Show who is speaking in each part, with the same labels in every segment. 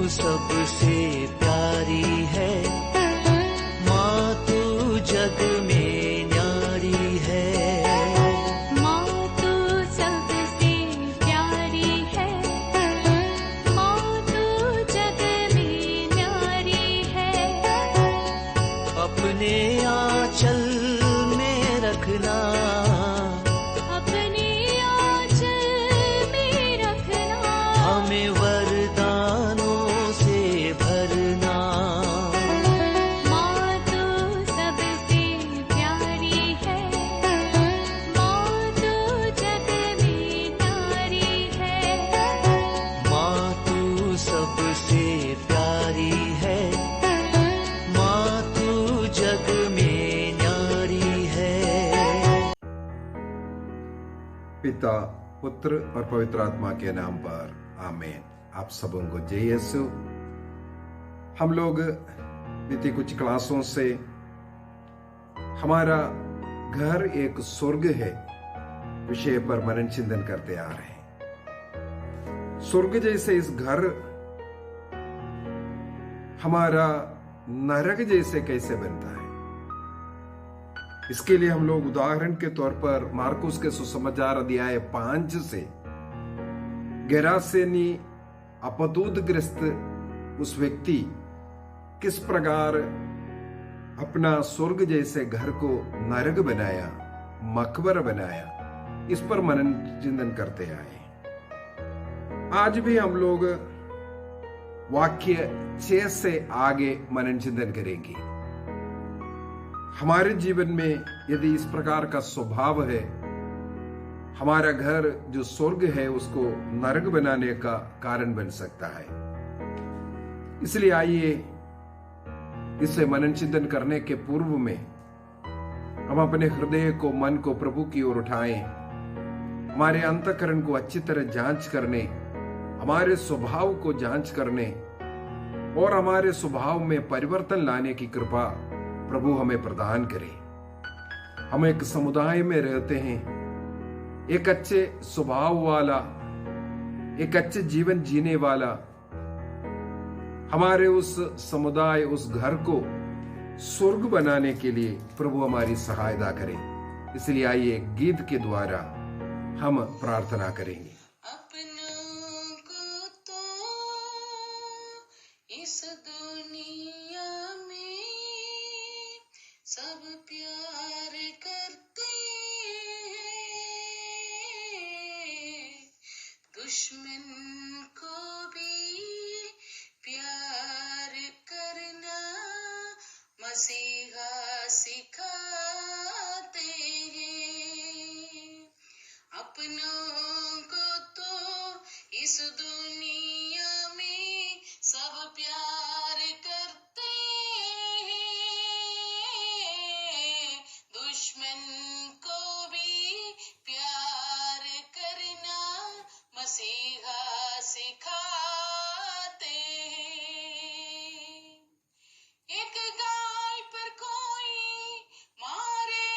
Speaker 1: सबसे प्यारी है, माँ तू जग में न्यारी है।
Speaker 2: माँ तू सबसे प्यारी है, माँ तू जग में न्यारी है।
Speaker 1: अपने आंचल में रखना,
Speaker 2: अपने आंचल में रखना,
Speaker 1: हमें वरदानों से भरना।
Speaker 2: माँ तू सबसे प्यारी है, माँ तू जग में न्यारी है।
Speaker 1: माँ तू सबसे प्यारी है, माँ तू जग में न्यारी है।
Speaker 3: पिता, पुत्र और पवित्र आत्मा के नाम पर आमीन। आप सबों को जय यीशु। हम लोग बीती कुछ क्लासों से हमारा घर एक स्वर्ग है विषय पर मनन चिंतन करते आ रहे हैं। स्वर्ग जैसे इस घर हमारा नरक जैसे कैसे बनता है, इसके लिए हम लोग उदाहरण के तौर पर मार्कुस के सुसमाचार अध्याय 5 से गेरासेनी अपदूतग्रस्त उस व्यक्ति किस प्रकार अपना स्वर्ग जैसे घर को नरक बनाया, मकबरा बनाया, इस पर मनन चिंतन करते आए। आज भी हम लोग वाक्य 6 से आगे मनन चिंतन करेंगे। हमारे जीवन में यदि इस प्रकार का स्वभाव है, हमारा घर जो स्वर्ग है उसको नरक बनाने का कारण बन सकता है। इसलिए आइए इसे मनन चिंतन करने के पूर्व में हम अपने हृदय को, मन को प्रभु की ओर उठाएं, हमारे अंतःकरण को अच्छी तरह जांच करने, हमारे स्वभाव को जांच करने और हमारे स्वभाव में परिवर्तन लाने की कृपा प्रभु हमें प्रदान करे। हम एक समुदाय में रहते हैं, एक अच्छे स्वभाव वाला, एक अच्छे जीवन जीने वाला। हमारे उस समुदाय, उस घर को स्वर्ग बनाने के लिए प्रभु हमारी सहायता करे। इसलिए आइए गीत के द्वारा हम प्रार्थना करेंगे।
Speaker 4: अपनों को तो इस दुनिया में सब प्यार करते हैं, दुश्मन को भी प्यार करना मसीहा सिखाते हैं। अपनों को तो इस दुनिया में सब प्यार करते हैं, दुश्मन को भी प्यार करना मसीहा सिखाते हैं। एक गाय पर कोई मारे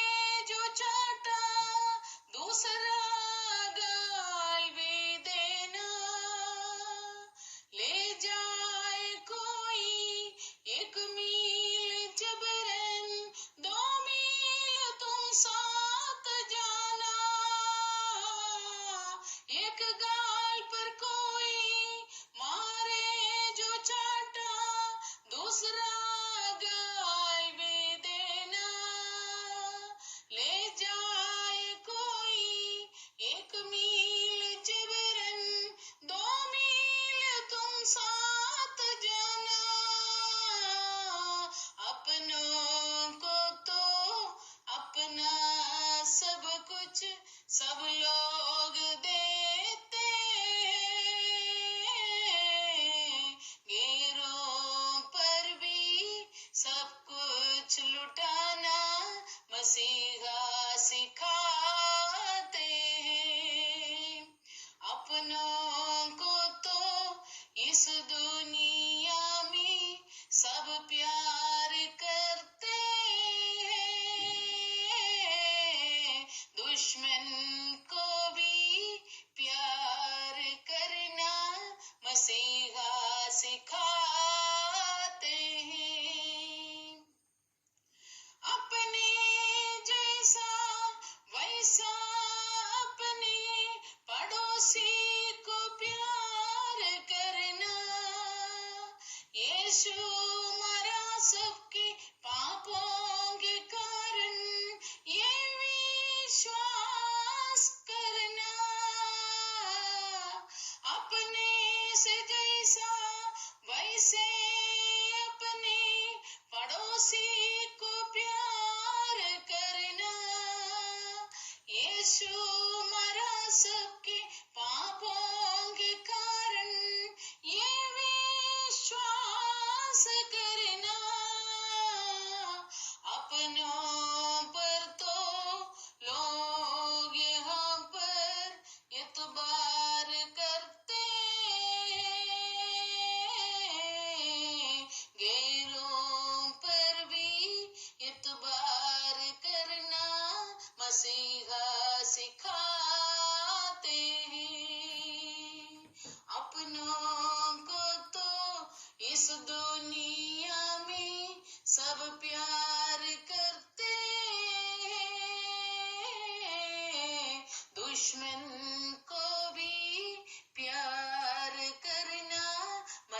Speaker 4: जो चाटा, दूसरा गाय भी देना। ले जाए कोई 1 मील जबरन, 2 मील तुम साथ जाना। एक गाय पर कोई मारे जो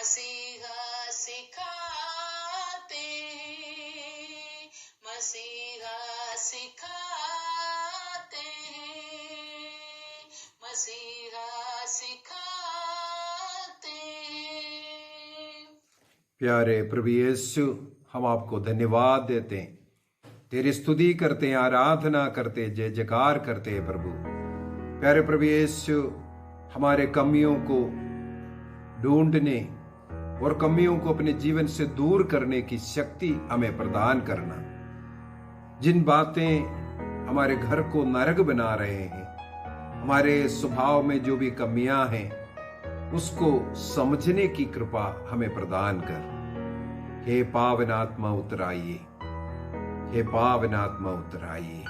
Speaker 4: मसीहा सिखाते हैं, मसीहा सिखाते हैं, मसीहा सिखाते हैं।
Speaker 3: प्यारे प्रभु यीशु, हम आपको धन्यवाद देते हैं, तेरी स्तुति करते हैं, आराधना करते हैं, जय जयकार करते हैं प्रभु। प्यारे प्रभु यीशु, हमारे कमियों को ढूंढने और कमियों को अपने जीवन से दूर करने की शक्ति हमें प्रदान करना। जिन बातें हमारे घर को नरक बना रहे हैं, हमारे स्वभाव में जो भी कमियां हैं, उसको समझने की कृपा हमें प्रदान कर। हे पावन आत्मा उतर आइए, हे पावन आत्मा उतर आइए,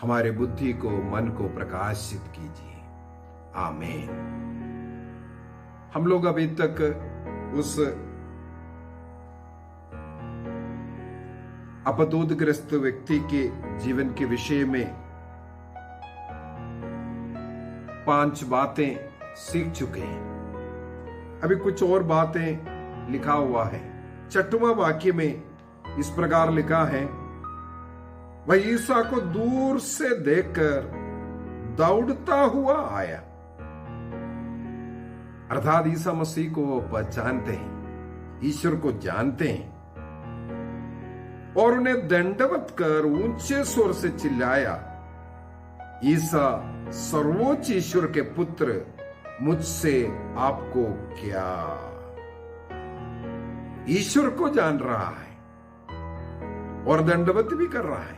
Speaker 3: हमारे बुद्धि को, मन को प्रकाशित कीजिए। आमीन। हम लोग अभी तक उस अपदोदग्रस्त व्यक्ति के जीवन के विषय में 5 बातें सीख चुके हैं। अभी कुछ और बातें लिखा हुआ है। 6वां वाक्य में इस प्रकार लिखा है, वह ईसा को दूर से देखकर दौड़ता हुआ आया। अर्थात ईसा मसीह को वो पहचानते हैं, ईश्वर को जानते हैं, और उन्हें दंडवत कर ऊंचे स्वर से चिल्लाया, ईसा सर्वोच्च ईश्वर के पुत्र, मुझसे आपको क्या। ईश्वर को जान रहा है और दंडवत भी कर रहा है।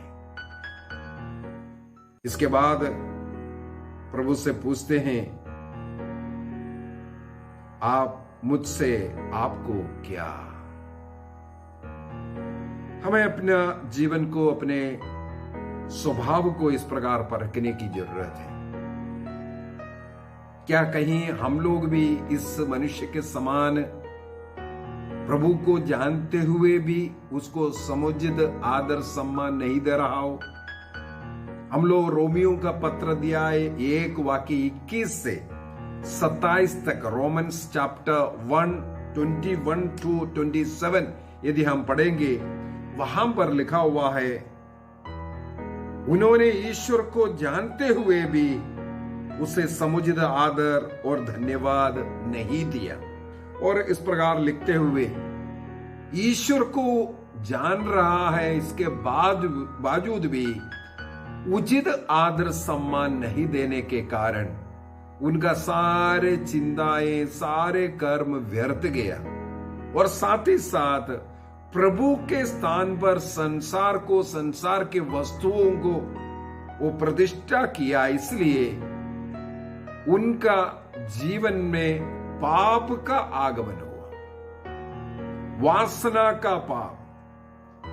Speaker 3: इसके बाद प्रभु से पूछते हैं, आप मुझसे आपको क्या। हमें अपना जीवन को, अपने स्वभाव को इस प्रकार परखने की जरूरत है। क्या कहीं हम लोग भी इस मनुष्य के समान प्रभु को जानते हुए भी उसको समुचित आदर सम्मान नहीं दे रहा हो? हम लोग रोमियो का पत्र दिया है 1 वाक्य 21 से 27 तक, रोमन्स चैप्टर 1:21-27 यदि हम पढ़ेंगे, वहां पर लिखा हुआ है, उन्होंने ईश्वर को जानते हुए भी उसे समुचित आदर और धन्यवाद नहीं दिया। और इस प्रकार लिखते हुए, ईश्वर को जान रहा है, इसके बावजूद भी उचित आदर सम्मान नहीं देने के कारण उनका सारे चिंताएं, सारे कर्म व्यर्थ गया। और साथ ही साथ प्रभु के स्थान पर संसार को, संसार के वस्तुओं को वो प्रतिष्ठा किया। इसलिए उनका जीवन में पाप का आगमन हुआ, वासना का पाप,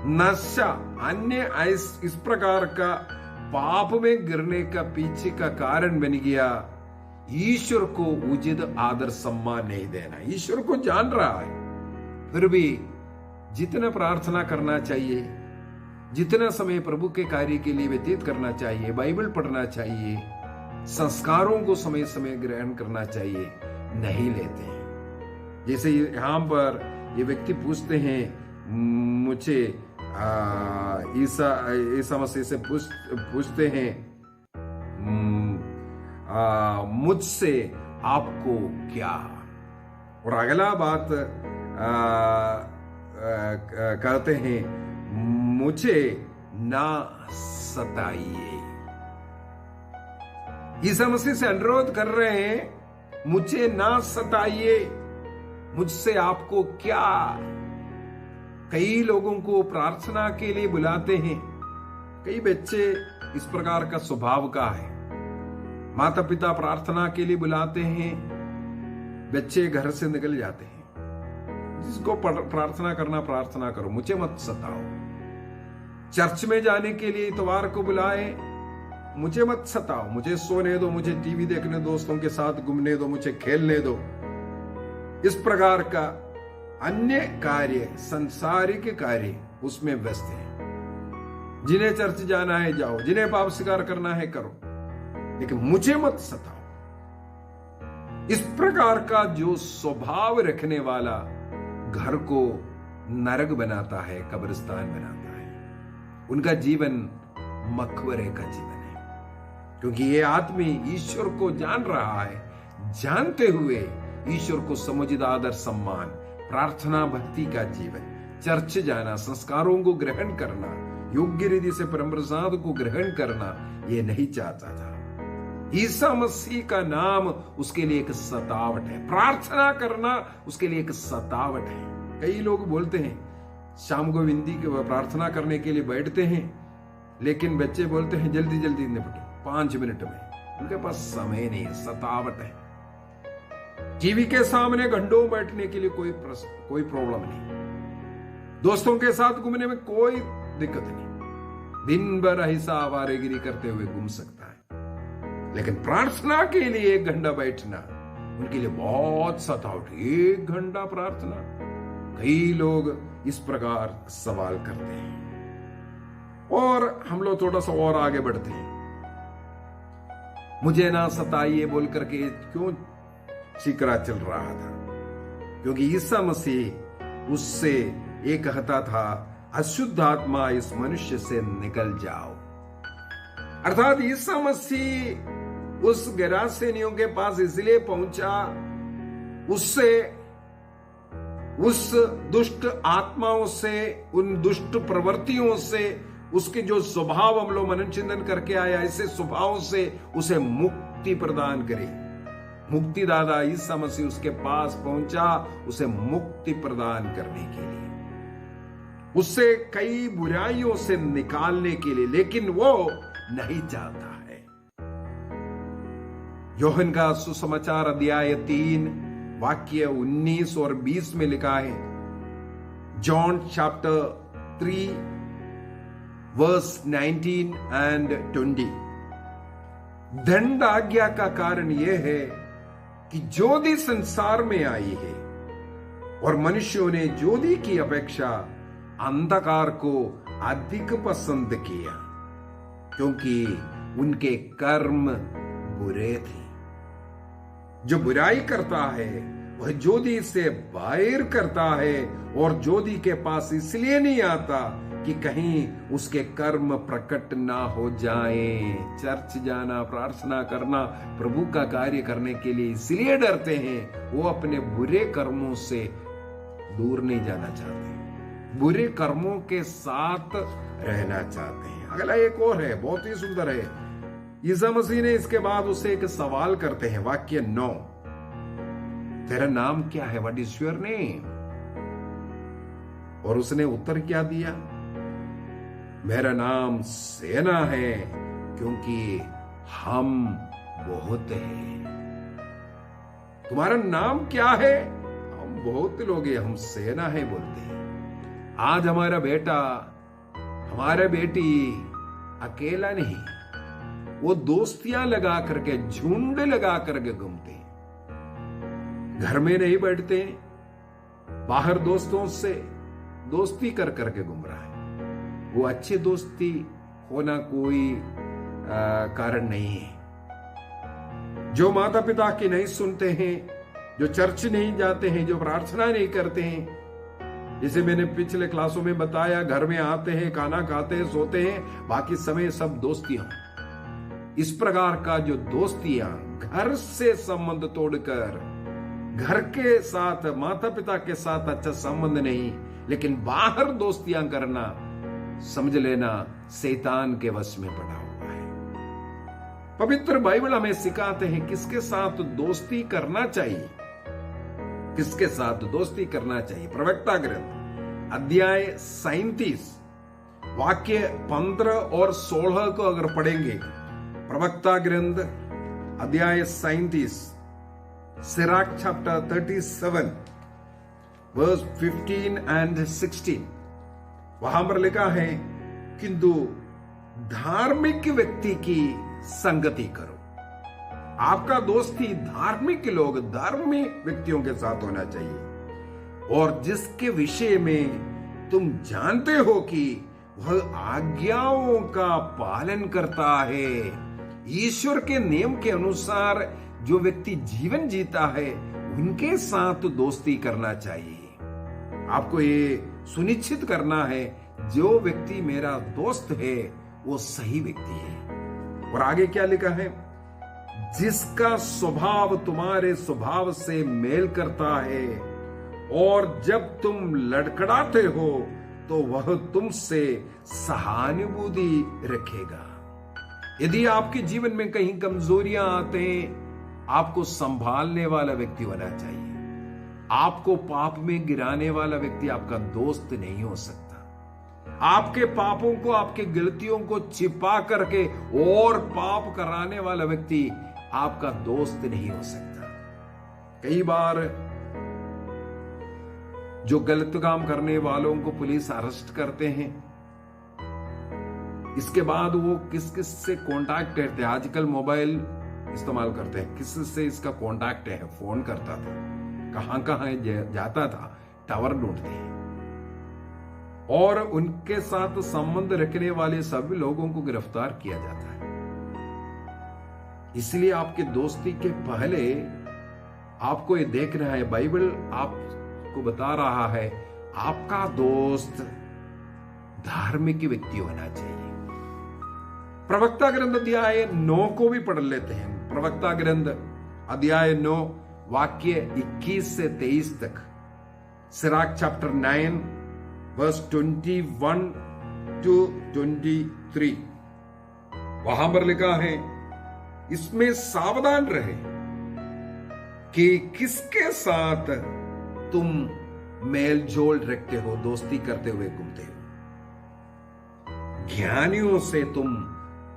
Speaker 3: नशा, अन्य इस प्रकार का पाप में गिरने का पीछे का कारण बन गया। ईश्वर को उचित आदर सम्मान नहीं देना। ईश्वर को जान रहा है, फिर भी जितना प्रार्थना करना चाहिए, जितना समय प्रभु के कार्य के लिए व्यतीत करना चाहिए, बाइबल पढ़ना चाहिए, संस्कारों को समय समय ग्रहण करना चाहिए, नहीं लेते हैं। जैसे यहां पर ये व्यक्ति पूछते हैं, मुझे ईसा मसीह से पूछते हैं, मुझसे आपको क्या। और अगला बात कहते हैं, मुझे ना सताइए। ईसा मसीह से अनुरोध कर रहे हैं, मुझे ना सताइए, मुझसे आपको क्या। कई लोगों को प्रार्थना के लिए बुलाते हैं। कई बच्चे इस प्रकार का स्वभाव का है, माता पिता प्रार्थना के लिए बुलाते हैं, बच्चे घर से निकल जाते हैं। जिसको प्रार्थना करना प्रार्थना करो, मुझे मत सताओ। चर्च में जाने के लिए इतवार को बुलाए, मुझे मत सताओ, मुझे सोने दो, मुझे टीवी देखने, दोस्तों के साथ घूमने दो, मुझे खेलने दो। इस प्रकार का अन्य कार्य, संसारिक कार्य उसमें व्यस्त है। जिन्हें चर्च जाना है जाओ, जिन्हें पाप स्वीकार करना है करो, लेकिन मुझे मत सताओ। इस प्रकार का जो स्वभाव रखने वाला घर को नरक बनाता है, कब्रिस्तान बनाता है, उनका जीवन मकबरे का जीवन है। क्योंकि ये आदमी ईश्वर को जान रहा है, जानते हुए ईश्वर को समुचित आदर सम्मान, प्रार्थना भक्ति का जीवन, चर्च जाना, संस्कारों को ग्रहण करना, योग्य रीति से परम प्रसाद को ग्रहण करना, ये नहीं चाहता था। ईसा मसीह का नाम उसके लिए एक सतावट है, प्रार्थना करना उसके लिए एक सतावट है। कई लोग बोलते हैं शाम को विंदी के प्रार्थना करने के लिए बैठते हैं, लेकिन बच्चे बोलते हैं जल्दी जल्दी निपटो 5 मिनट में, उनके पास समय नहीं है, सतावट है। टीवी के सामने घंटों बैठने के लिए कोई प्रॉब्लम नहीं, दोस्तों के साथ घूमने में कोई दिक्कत नहीं, दिन भर ऐसा आवारागिरी करते हुए घूम सकता है, लेकिन प्रार्थना के लिए 1 घंटा बैठना उनके लिए बहुत सतावट। 1 घंटा प्रार्थना, कई लोग इस प्रकार सवाल करते हैं। और हम लोग थोड़ा सा और आगे बढ़ते हैं। मुझे ना सताइए बोल करके क्यों चिकरा चल रहा था? क्योंकि ईसा मसीह उससे ये कहता था, अशुद्ध आत्मा इस मनुष्य से निकल जाओ। अर्थात ईसा मसीह उस गेरासेनियों के पास इसलिए पहुंचा, उससे, उस दुष्ट आत्माओं से, उन दुष्ट प्रवृत्तियों से, उसके जो स्वभाव हम लोग मनन चिंतन करके आए, ऐसे स्वभावों से उसे मुक्ति प्रदान करे। मुक्तिदाता ईसा मसीह उसके पास पहुंचा, उसे मुक्ति प्रदान करने के लिए, उससे कई बुराइयों से निकालने के लिए, लेकिन वो नहीं चाहता है। योहन का सुसमाचार अध्याय 3 वाक्य 19 और 20 में लिखा है, जॉन चैप्टर 3 वर्स 19 एंड 20, दंड आज्ञा का कारण यह है कि ज्योति संसार में आई है और मनुष्यों ने ज्योति की अपेक्षा अंधकार को अधिक पसंद किया, क्योंकि उनके कर्म बुरे थे। जो बुराई करता है वह ज्योति से बाहर करता है और ज्योति के पास इसलिए नहीं आता कि कहीं उसके कर्म प्रकट ना हो जाए। चर्च जाना, प्रार्थना करना, प्रभु का कार्य करने के लिए इसलिए डरते हैं, वो अपने बुरे कर्मों से दूर नहीं जाना चाहते, बुरे कर्मों के साथ रहना चाहते हैं। अगला एक और है, बहुत ही सुंदर है। ईसा मसीह ने इसके बाद उससे एक सवाल करते हैं, वाक्य 9, तेरा नाम क्या है? What is your name? और उसने उत्तर क्या दिया? मेरा नाम सेना है, क्योंकि हम बहुत हैं। तुम्हारा नाम क्या है? हम बहुत लोग हैं, हम सेना है बोलते हैं। आज हमारा बेटा, हमारा बेटी अकेला नहीं, वो दोस्तियां लगा करके, झुंड लगा करके घूमते हैं, घर में नहीं बैठते, बाहर दोस्तों से दोस्ती कर करके घूम रहा है। वो अच्छी दोस्ती होना कोई कारण नहीं है। जो माता पिता की नहीं सुनते हैं, जो चर्च नहीं जाते हैं, जो प्रार्थना नहीं करते हैं, जिसे मैंने पिछले क्लासों में बताया, घर में आते हैं, खाना खाते हैं, सोते हैं, बाकी समय सब दोस्तियां। इस प्रकार का जो दोस्तियां, घर से संबंध तोड़कर, घर के साथ, माता पिता के साथ अच्छा संबंध नहीं, लेकिन बाहर दोस्तियां करना, समझ लेना शैतान के वश में पड़ा हुआ है। पवित्र बाइबल हमें सिखाते हैं किसके साथ दोस्ती करना चाहिए, किसके साथ दोस्ती करना चाहिए। प्रवक्ता ग्रंथ अध्याय 37 वाक्य 15 और 16 को अगर पढ़ेंगे, प्रवक्ता ग्रंथ अध्याय 37, सिराक चैप्टर 37 वर्स 15 एंड 16, वहां पर लिखा है, किंतु धार्मिक व्यक्ति की संगति करो। आपका दोस्ती धार्मिक लोग, धार्मिक व्यक्तियों के साथ होना चाहिए, और जिसके विषय में तुम जानते हो कि वह आज्ञाओं का पालन करता है, ईश्वर के नियम के अनुसार जो व्यक्ति जीवन जीता है उनके साथ दोस्ती करना चाहिए। आपको ये सुनिश्चित करना है जो व्यक्ति मेरा दोस्त है वो सही व्यक्ति है। और आगे क्या लिखा है, जिसका स्वभाव तुम्हारे स्वभाव से मेल करता है और जब तुम लड़खड़ाते हो तो वह तुमसे सहानुभूति रखेगा। यदि आपके जीवन में कहीं कमजोरियां आते हैं, आपको संभालने वाला व्यक्ति होना चाहिए। आपको पाप में गिराने वाला व्यक्ति आपका दोस्त नहीं हो सकता। आपके पापों को, आपके गलतियों को छिपा करके और पाप कराने वाला व्यक्ति आपका दोस्त नहीं हो सकता। कई बार जो गलत काम करने वालों को पुलिस अरेस्ट करते हैं, इसके बाद वो किस किस से कांटेक्ट करते हैं। आजकल मोबाइल इस्तेमाल करते हैं, किस से इसका कांटेक्ट है, फोन करता था, कहां कहां जाता था, टावर ढूंढते हैं और उनके साथ संबंध रखने वाले सभी लोगों को गिरफ्तार किया जाता है। इसलिए आपके दोस्ती के पहले आपको ये देखना है, बाइबल आपको बता रहा है आपका दोस्त धार्मिक व्यक्ति होना चाहिए। प्रवक्ता ग्रंथ अध्याय 9 को भी पढ़ लेते हैं। प्रवक्ता ग्रंथ अध्याय 9 वाक्य 21 से 23 तक। Sirach chapter 9 verse 21 to 23। वहां पर लिखा है, इसमें सावधान रहे कि किसके साथ तुम मेल जोल रखते हो, दोस्ती करते हुए घूमते हो। ज्ञानियों से तुम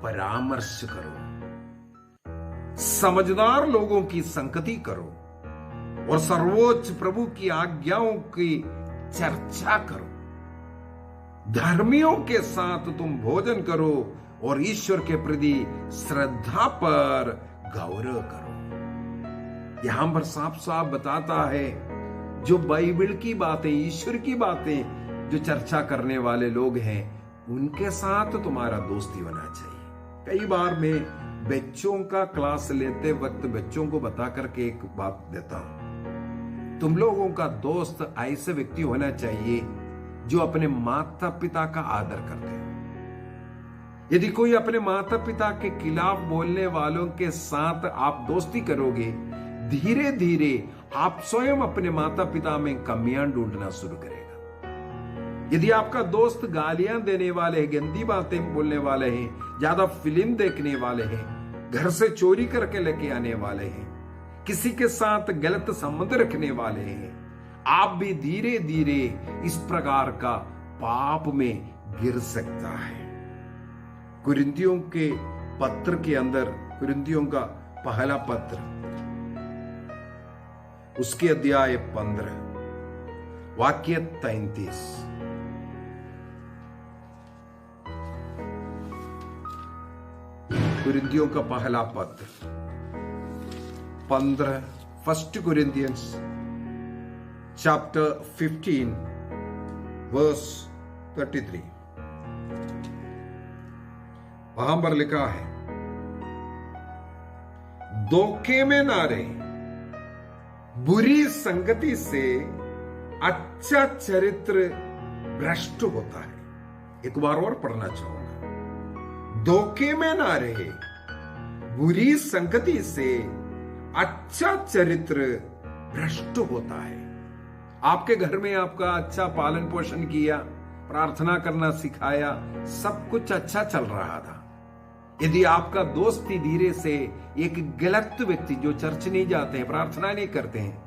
Speaker 3: परामर्श करो, समझदार लोगों की संगति करो और सर्वोच्च प्रभु की आज्ञाओं की चर्चा करो। धर्मियों के साथ तुम भोजन करो और ईश्वर के प्रति श्रद्धा पर गौरव करो। यहां पर साफ साफ बताता है, जो बाइबल की बातें, ईश्वर की बातें जो चर्चा करने वाले लोग हैं, उनके साथ तुम्हारा दोस्ती होना चाहिए। कई बार मैं बच्चों का क्लास लेते वक्त बच्चों को बता करके एक बात देता हूं, तुम लोगों का दोस्त ऐसे व्यक्ति होना चाहिए जो अपने माता पिता का आदर करते हो। यदि कोई अपने माता पिता के खिलाफ बोलने वालों के साथ आप दोस्ती करोगे, धीरे धीरे आप स्वयं अपने माता पिता में कमियां ढूंढना शुरू करेगा। यदि आपका दोस्त गालियां देने वाले हैं, गंदी बातें बोलने वाले हैं, ज्यादा फिल्म देखने वाले हैं, घर से चोरी करके लेके आने वाले हैं, किसी के साथ गलत संबंध रखने वाले हैं, आप भी धीरे धीरे इस प्रकार का पाप में गिर सकता है। कुरिन्थियों के पत्र के अंदर, कुरिन्थियों का पहला पत्र उसके अध्याय 15 वाक्य 33। कुरिन्थियों का पहला पत्र 15, 1 Corinthians chapter 15 verse 33। वहां पर लिखा है, धोखे में ना रहे, बुरी संगति से अच्छा चरित्र भ्रष्ट होता है। एक बार और पढ़ना चाहूंगा, धोखे में ना रहे, बुरी संगति से अच्छा चरित्र भ्रष्ट होता है। आपके घर में आपका अच्छा पालन पोषण किया, प्रार्थना करना सिखाया, सब कुछ अच्छा चल रहा था। यदि आपका दोस्त ही धीरे से एक गलत व्यक्ति जो चर्च नहीं जाते हैं, प्रार्थना नहीं करते हैं,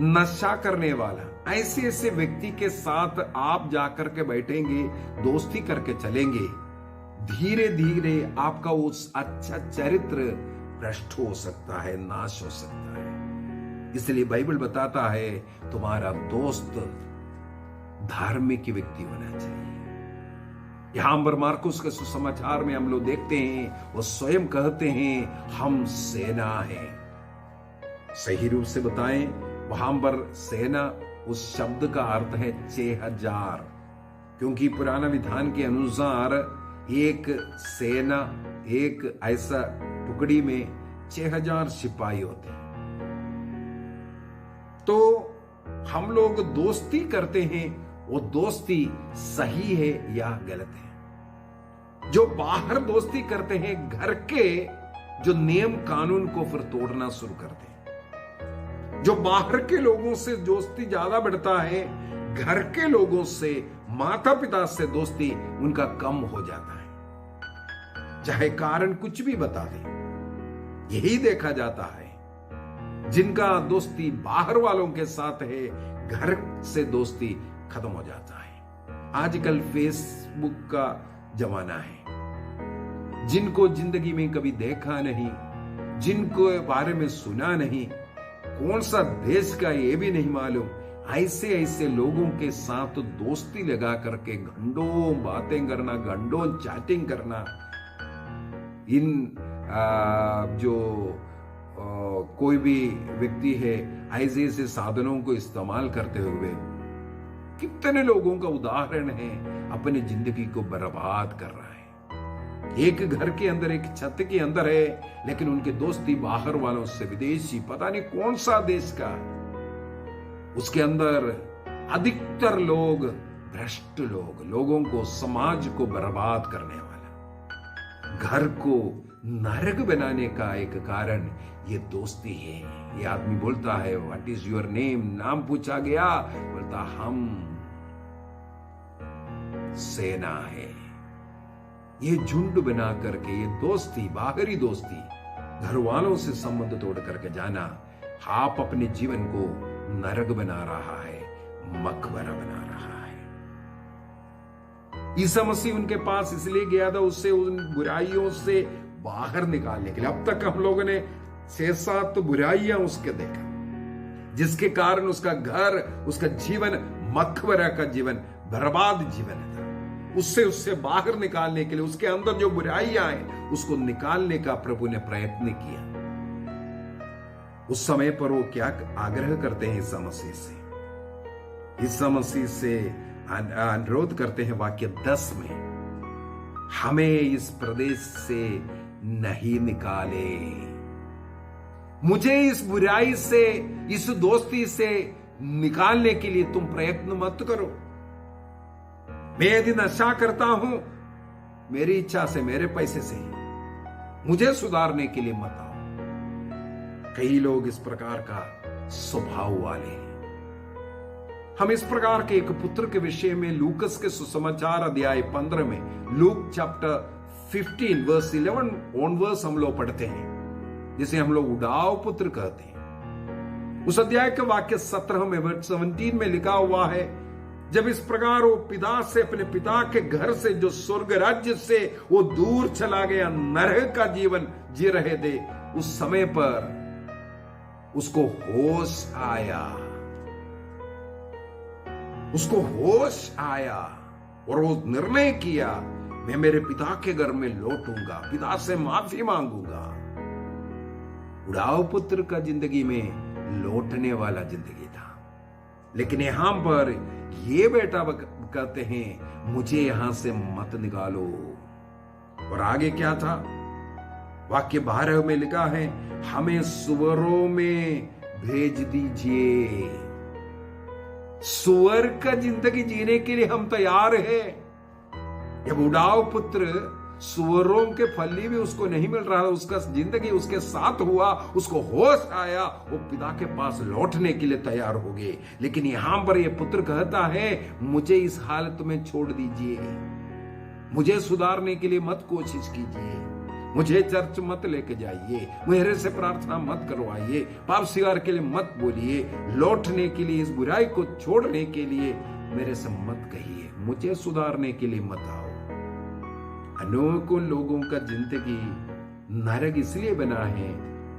Speaker 3: नशा करने वाला, ऐसे ऐसे व्यक्ति के साथ आप जाकर के बैठेंगे, दोस्ती करके चलेंगे, धीरे धीरे आपका उस अच्छा चरित्र भ्रष्ट हो सकता है, नाश हो सकता है। इसलिए बाइबल बताता है तुम्हारा दोस्त धार्मिक व्यक्ति होना चाहिए। यहां पर मार्कुस के सुसमाचार में हम लोग देखते हैं, वो स्वयं कहते हैं हम सेना है। सही रूप से बताएं, वहां पर सेना उस शब्द का अर्थ है 6000, क्योंकि पुराना विधान के अनुसार एक सेना, एक ऐसा टुकड़ी में 6000 सिपाही होते हैं। तो हम लोग दोस्ती करते हैं, वो दोस्ती सही है या गलत है? जो बाहर दोस्ती करते हैं, घर के जो नियम कानून को फिर तोड़ना शुरू करते हैं। जो बाहर के लोगों से दोस्ती ज्यादा बढ़ता है, घर के लोगों से, माता पिता से दोस्ती उनका कम हो जाता है, चाहे कारण कुछ भी बता दे। यही देखा जाता है, जिनका दोस्ती बाहर वालों के साथ है, घर से दोस्ती खत्म हो जाता है। आजकल फेसबुक का जमाना है। जिनको जिंदगी में कभी देखा नहीं, जिनको बारे में सुना नहीं, कौन सा देश का ये भी नहीं मालूम, ऐसे ऐसे लोगों के साथ दोस्ती लगा करके घंटों बातें करना, घंटों चैटिंग करना, इन जो कोई भी व्यक्ति है, ऐसे ऐसे साधनों को इस्तेमाल करते हुए कितने लोगों का उदाहरण है अपनी जिंदगी को बर्बाद कर रहा है। एक घर के अंदर, एक छत के अंदर है, लेकिन उनकी दोस्ती बाहर वालों से, विदेशी, पता नहीं कौन सा देश का। उसके अंदर अधिकतर लोग भ्रष्ट लोग, लोगों को, समाज को बर्बाद करने वाला, घर को नरक बनाने का एक कारण ये दोस्ती है। ये आदमी बोलता है, व्हाट इज योर नेम? नाम पूछा गया, बोलता हम सेना है। ये झुंड बना करके, ये दोस्ती, बाहरी दोस्ती, घर वालों से संबंध तोड़ करके जाना, आप अपने जीवन को नरक बना रहा है, मकबरा बना रहा है। ईसा मसीह उनके पास इसलिए गया था, उससे उन बुराइयों से बाहर निकालने के लिए। अब तक हम लोगों ने 6-7 बुराइयां उसके देखा, जिसके कारण उसका घर, उसका जीवन मकबरा का जीवन, बर्बाद जीवन था। उससे बाहर निकालने के लिए, उसके अंदर जो बुराइयां हैं उसको निकालने का प्रभु ने प्रयत्न किया। उस समय पर वो क्या आग्रह करते हैं ईसा मसीह से? ईसा मसीह से अनुरोध करते हैं वाक्य 10 में, हमें इस प्रदेश से नहीं निकाले, मुझे इस बुराई से, इस दोस्ती से निकालने के लिए तुम प्रयत्न मत करो। मैं यदि नशा करता हूं, मेरी इच्छा से, मेरे पैसे से, मुझे सुधारने के लिए मत आओ। कई लोग इस प्रकार का स्वभाव वाले हैं। हम इस प्रकार के एक पुत्र के विषय में लूकस के सुसमाचार अध्याय 15 में, लूक चैप्टर 15 वर्स 11 ऑनवर्स हम लोग पढ़ते हैं, जिसे हम लोग उड़ाव पुत्र कहते हैं। उस अध्याय के वाक्य 17 में, वर्स 17 में लिखा हुआ है, जब इस प्रकार वो पिता से, अपने पिता के घर से, जो स्वर्ग राज्य से वो दूर चला गया, नरक का जीवन जी रहे थे, उस समय पर उसको होश आया। उसको होश आया और वो निर्णय किया, मैं मेरे पिता के घर में लौटूंगा, पिता से माफी मांगूंगा। उड़ाव पुत्र का जिंदगी में लौटने वाला जिंदगी था, लेकिन यहां पर ये बेटा कहते हैं, मुझे यहां से मत निकालो। और आगे क्या था? वाक्य 12 में लिखा है, हमें सुअरों में भेज दीजिए। सुअर का जिंदगी जीने के लिए हम तैयार हैं। जब उड़ाव पुत्र, सुअरों के फली भी उसको नहीं मिल रहा, उसका जिंदगी उसके साथ हुआ, उसको होश आया, वो पिता के पास लौटने के लिए तैयार हो गए। लेकिन यहां पर ये पुत्र कहता है, मुझे इस हालत में छोड़ दीजिए, मुझे सुधारने के लिए मत कोशिश कीजिए, मुझे चर्च मत लेके जाइए, मेरे से प्रार्थना मत करवाइए, पाप स्वीकार के लिए मत बोलिए, लौटने के लिए, इस बुराई को छोड़ने के लिए मेरे से मत कहिए, मुझे सुधारने के लिए मत आओ। अनेकों लोगों का जिंदगी नरक इसलिए बना है,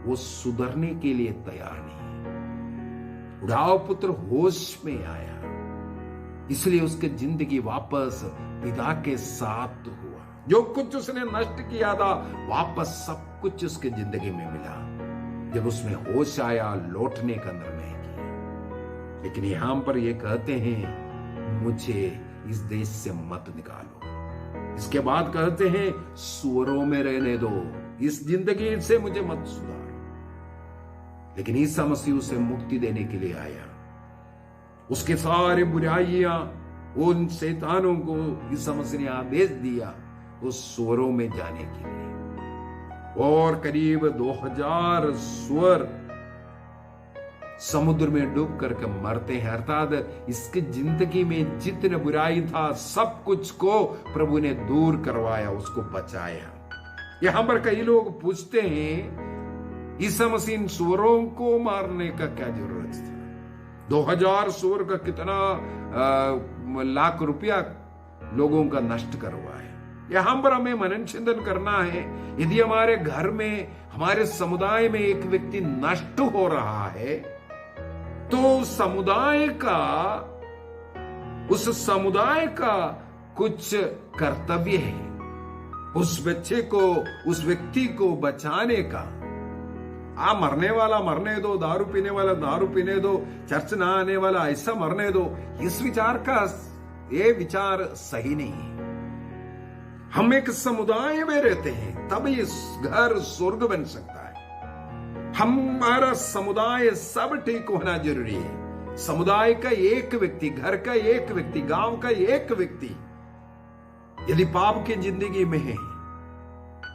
Speaker 3: वो सुधरने के लिए तैयार नहीं। उड़ाव पुत्र होश में आया, इसलिए उसकी जिंदगी वापस पिता के साथ हुआ। जो कुछ उसने नष्ट किया था, वापस सब कुछ उसके जिंदगी में मिला जब उसमें होश आया, लौटने का निर्णय किया। लेकिन यहां पर ये कहते हैं, मुझे इस देश से मत निकालो। इसके बाद कहते हैं, सुअरों में रहने दो। इस जिंदगी से मुझे मत सुधार। लेकिन ईसा मसीह उसे मुक्ति देने के लिए आया। उसके सारे बुराइयां, उन शैतानों को ईसा मसीह ने आदेश दिया उस सुअरों में जाने के लिए। और करीब 2000 सुअर समुद्र में डूब करके मरते हैं। अर्थात इसकी जिंदगी में जितने बुराई था सब कुछ को प्रभु ने दूर करवाया, उसको बचाया। यहां पर कई लोग पूछते हैं ईसा मसीह इन सुअरों को मारने का क्या जरूरत था? 2000 सुअर का कितना लाख रुपया लोगों का नष्ट करवाया। यहां पर हमें मनन चिंतन करना है। यदि हमारे घर में, हमारे समुदाय में एक व्यक्ति नष्ट हो रहा है तो उस समुदाय का कुछ कर्तव्य है उस बच्चे को, उस व्यक्ति को बचाने का। मरने वाला मरने दो, दारू पीने वाला दारू पीने दो, चर्च ना आने वाला ऐसा मरने दो, ये विचार सही नहीं है। हम एक समुदाय में रहते हैं तब ये घर स्वर्ग बन सकता है। हमारा समुदाय सब ठीक होना जरूरी है। समुदाय का एक व्यक्ति, घर का एक व्यक्ति, गांव का एक व्यक्ति यदि पाप की जिंदगी में है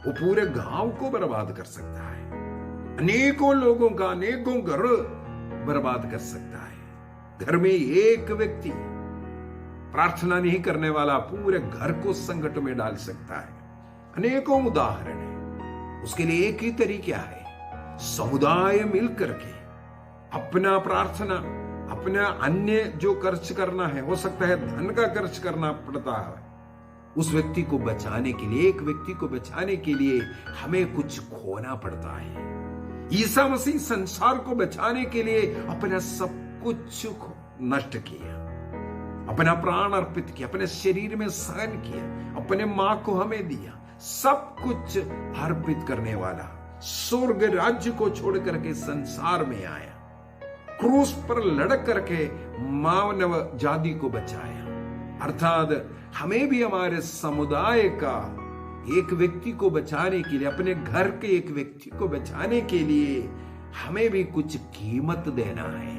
Speaker 3: वो पूरे गांव को बर्बाद कर सकता है, अनेकों लोगों का, अनेकों घर बर्बाद कर सकता है। घर में एक व्यक्ति प्रार्थना नहीं करने वाला पूरे घर को संकट में डाल सकता है। अनेकों उदाहरण है। उसके लिए एक ही तरीका है, समुदाय मिलकर के अपना प्रार्थना, अपना अन्य जो खर्च करना है, हो सकता है धन का खर्च करना पड़ता है, उस व्यक्ति को बचाने के लिए, एक व्यक्ति को बचाने के लिए हमें कुछ खोना पड़ता है। ईसा मसीह संसार को बचाने के लिए अपना सब कुछ नष्ट किया, अपना प्राण अर्पित किया, अपने शरीर में सहन किया, अपने मां को हमें दिया, सब कुछ अर्पित करने वाला स्वर्ग राज्य को छोड़ करके संसार में आया, क्रूस पर लड़क करके मानव जाति को बचाया। अर्थात हमें भी हमारे समुदाय का एक व्यक्ति को बचाने के लिए, अपने घर के एक व्यक्ति को बचाने के लिए हमें भी कुछ कीमत देना है।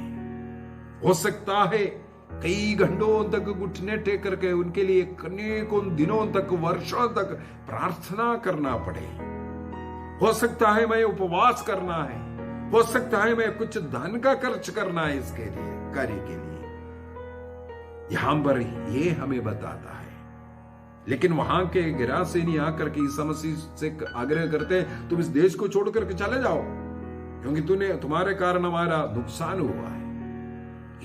Speaker 3: हो सकता है कई घंटों तक घुटने टेक करके उनके लिए अनेकों दिनों तक, वर्षों तक प्रार्थना करना पड़े। हो सकता है मैं उपवास करना है, हो सकता है मैं कुछ धन का खर्च करना है इसके लिए, कार्य के लिए। यहां पर ये हमें बताता है। लेकिन वहां के गिरासेनी आकर के ईसा मसीह से आग्रह करते हैं तुम इस देश को छोड़ करके चले जाओ, क्योंकि तुम्हारे कारण हमारा नुकसान हुआ है।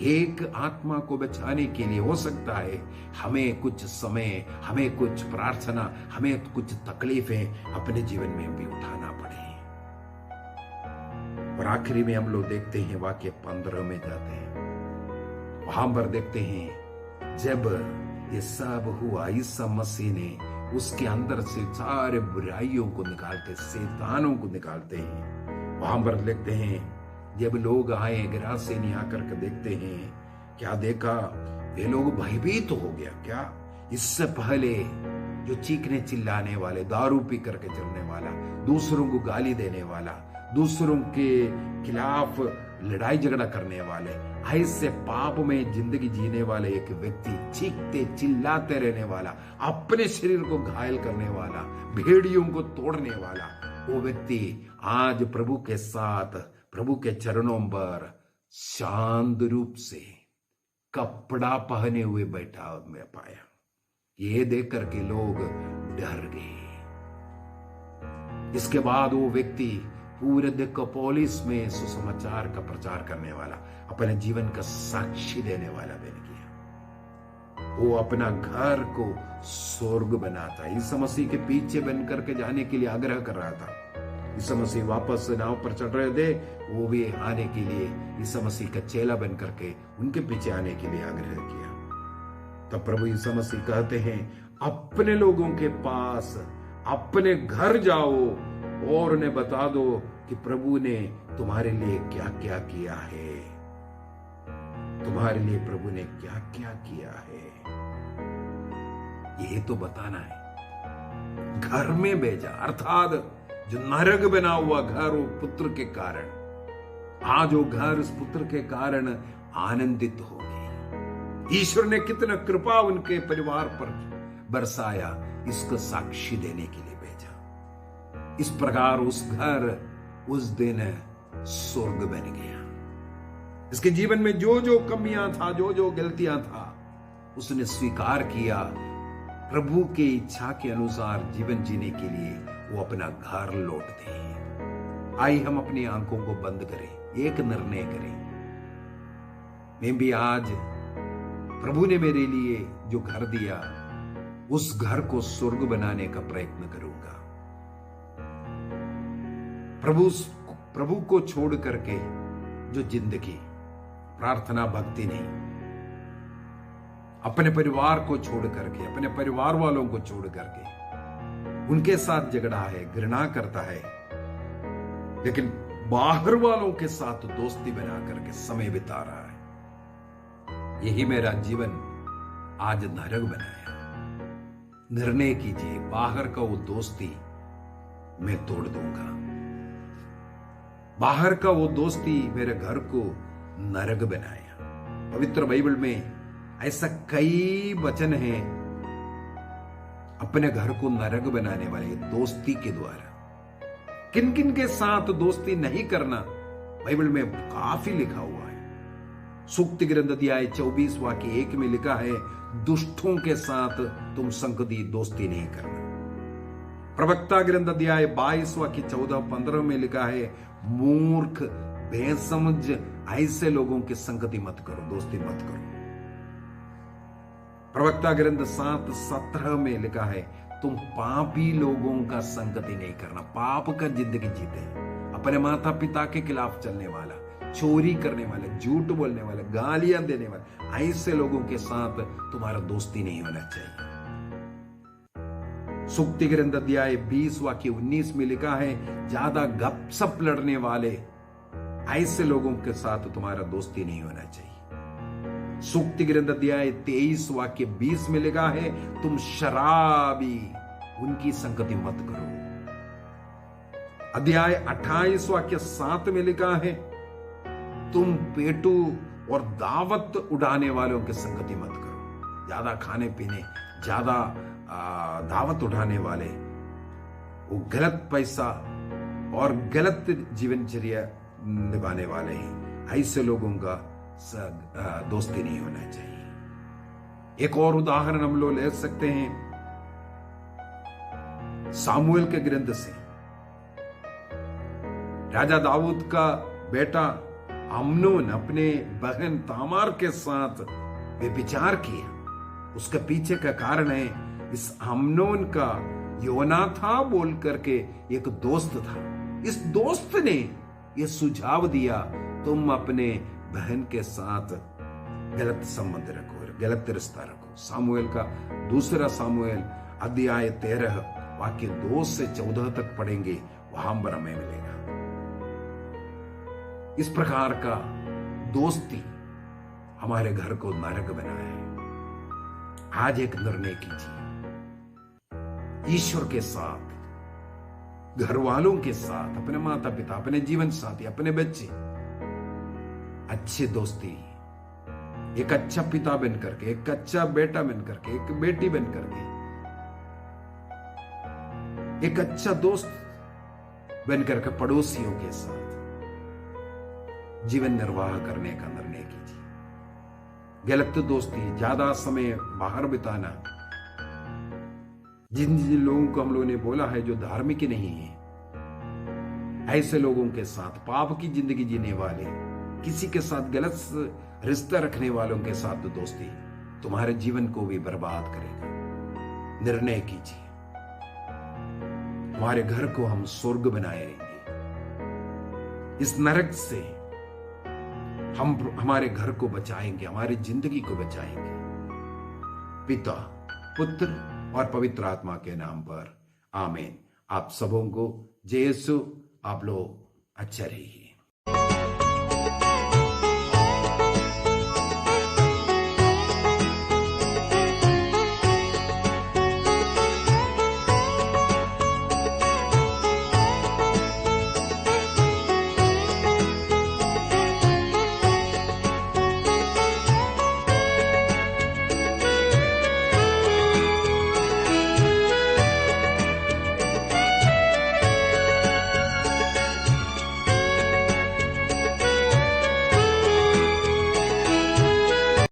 Speaker 3: एक आत्मा को बचाने के लिए हो सकता है हमें कुछ समय, हमें कुछ प्रार्थना, हमें कुछ तकलीफें अपने जीवन में भी उठाना पड़े। और आखिरी में हम लोग देखते हैं वाक्य 15 में जाते हैं। वहां पर देखते हैं जब ये सब हुआ, ईसा मसीह ने उसके अंदर से सारे बुराइयों को निकालते, शैतानों को निकालते हैं। वहां पर देखते हैं जब लोग आए, गिरासेनी आकर के देखते हैं, क्या देखा, वे लोग भयभीत हो गया। क्या? इससे पहले जो चीखने चिल्लाने वाले, दारू पी करके चलने वाला, दूसरों को गाली देने वाला, दूसरों के खिलाफ लड़ाई झगड़ा करने वाले, ऐसे पाप में जिंदगी जीने वाले एक व्यक्ति, चीखते चिल्लाते रहने वाला, अपने शरीर को घायल करने वाला, भेड़ियों को तोड़ने वाला, वो व्यक्ति आज प्रभु के साथ, प्रभु के चरणों पर शांत रूप से कपड़ा पहने हुए बैठा मैं पाया। ये देख करके लोग डर गए। इसके बाद वो व्यक्ति पूरे डेकापोलिस में सुसमाचार का प्रचार करने वाला, अपने जीवन का साक्षी देने वाला बन गया। वो अपना घर को स्वर्ग बनाता। ईसा मसीह के पीछे बन करके जाने के लिए आग्रह कर रहा था। ईसा मसीह वापस नाव पर चढ़ रहे थे, वो भी आने के लिए ईसा मसीह का चेला बन करके उनके पीछे आने के लिए आग्रह किया। तब प्रभु ईसा मसीह कहते हैं अपने लोगों के पास, अपने घर जाओ और उन्हें बता दो कि प्रभु ने तुम्हारे लिए क्या क्या किया है, तुम्हारे लिए प्रभु ने क्या क्या किया है, ये तो बताना है। घर में भेजा, अर्थात जो नरक बना हुआ घर वो पुत्र के कारण, आज वो घर उस पुत्र के कारण आनंदित होगी। ईश्वर ने कितना कृपा उनके परिवार पर बरसाया, इसको साक्षी देने के लिए भेजा। इस प्रकार उस घर उस दिन स्वर्ग बन गया। इसके जीवन में जो जो कमियां था, जो जो गलतियां था, उसने स्वीकार किया। प्रभु की इच्छा के अनुसार जीवन जीने के लिए वो अपना घर लौट दे। आइए हम अपनी आंखों को बंद करें, एक निर्णय करें। मैं भी आज प्रभु ने मेरे लिए जो घर दिया, उस घर को स्वर्ग बनाने का प्रयत्न करूंगा। प्रभु को छोड़ करके जो जिंदगी प्रार्थना भक्ति नहीं, अपने परिवार को छोड़ करके, अपने परिवार वालों को छोड़ करके उनके साथ झगड़ा है, घृणा करता है, लेकिन बाहर वालों के साथ दोस्ती बना करके समय बिता रहा है, यही मेरा जीवन आज नरक बनाया। निर्णय कीजिए, बाहर का वो दोस्ती मैं तोड़ दूंगा। बाहर का वो दोस्ती मेरे घर को नरक बनाया। पवित्र बाइबल में ऐसा कई वचन हैं अपने घर को नरक बनाने वाले दोस्ती के द्वारा। किन किन के साथ दोस्ती नहीं करना बाइबल में काफी लिखा हुआ है। सूक्ति ग्रंथ अध्याय 24 वाक्य 1 में लिखा है, दुष्टों के साथ तुम संगति दोस्ती नहीं करना। प्रवक्ता ग्रंथ अध्याय 22 वाक्य 14-15 में लिखा है, मूर्ख बेसमझ ऐसे लोगों की संगति मत करो, दोस्ती मत करो। प्रवक्ता ग्रंथ 7:17 में लिखा है, तुम पापी लोगों का संगति नहीं करना। पाप का जिंदगी जीते, अपने माता पिता के खिलाफ चलने वाला, चोरी करने वाला, झूठ बोलने वाला, गालियां देने वाला, ऐसे लोगों के साथ तुम्हारा दोस्ती नहीं होना चाहिए। सूक्ति ग्रंथ अध्याय 20 वाक्य 19 में लिखा है, ज्यादा गपसप लड़ने वाले ऐसे लोगों के साथ तुम्हारा दोस्ती नहीं होना चाहिए। सूक्ति ग्रंथ अध्याय 23 वाक्य 20 में लिखा है, तुम शराबी उनकी संगति मत करो। अध्याय 28 वाक्य 7 में लिखा है, तुम पेटू और दावत उड़ाने वालों की संगति मत करो। ज्यादा खाने पीने, ज्यादा दावत उठाने वाले, वो गलत पैसा और गलत जीवनचर्या निभाने वाले हैं, ऐसे लोगों का दोस्ती नहीं होना चाहिए। एक और उदाहरण हम लोग ले सकते हैं सामुएल के ग्रंथ से। राजा दाऊद का बेटा अम्नोन अपने बहन तामार के साथ व्यभिचार किया। उसके पीछे का कारण है, इस अम्नोन का योनाथा बोल करके एक दोस्त था। इस दोस्त ने यह सुझाव दिया, तुम अपने बहन के साथ गलत संबंध रखो, गलत रिश्ता रखो। सामुएल का दूसरा सामुएल अध्याय 13 वाक्य 2 से 14 तक पढ़ेंगे, वहां पर हमें मिलेगा। इस प्रकार का दोस्ती हमारे घर को नरक बनाया है। आज एक निर्णय कीजिए, ईश्वर के साथ, घर वालों के साथ, अपने माता पिता, अपने जीवन साथी, अपने बच्चे, अच्छी दोस्ती, एक अच्छा पिता बन करके, एक अच्छा बेटा बन करके, एक बेटी बन करके, एक अच्छा दोस्त बन करके पड़ोसियों के साथ जीवन निर्वाह करने का निर्णय कीजिए। गलत दोस्ती, ज्यादा समय बाहर बिताना, जिन जिन लोगों को हम लोगों ने बोला है जो धार्मिक नहीं है, ऐसे लोगों के साथ, पाप की जिंदगी जीने वाले, किसी के साथ गलत रिश्ता रखने वालों के साथ दोस्ती तुम्हारे जीवन को भी बर्बाद करेगा। निर्णय कीजिए, हमारे घर को हम स्वर्ग बनाएंगे। इस नरक से हम हमारे घर को बचाएंगे, हमारी जिंदगी को बचाएंगे। पिता, पुत्र और पवित्र आत्मा के नाम पर आमीन। आप सबों को जय यीशु। आप लोग अच्छा रहिए।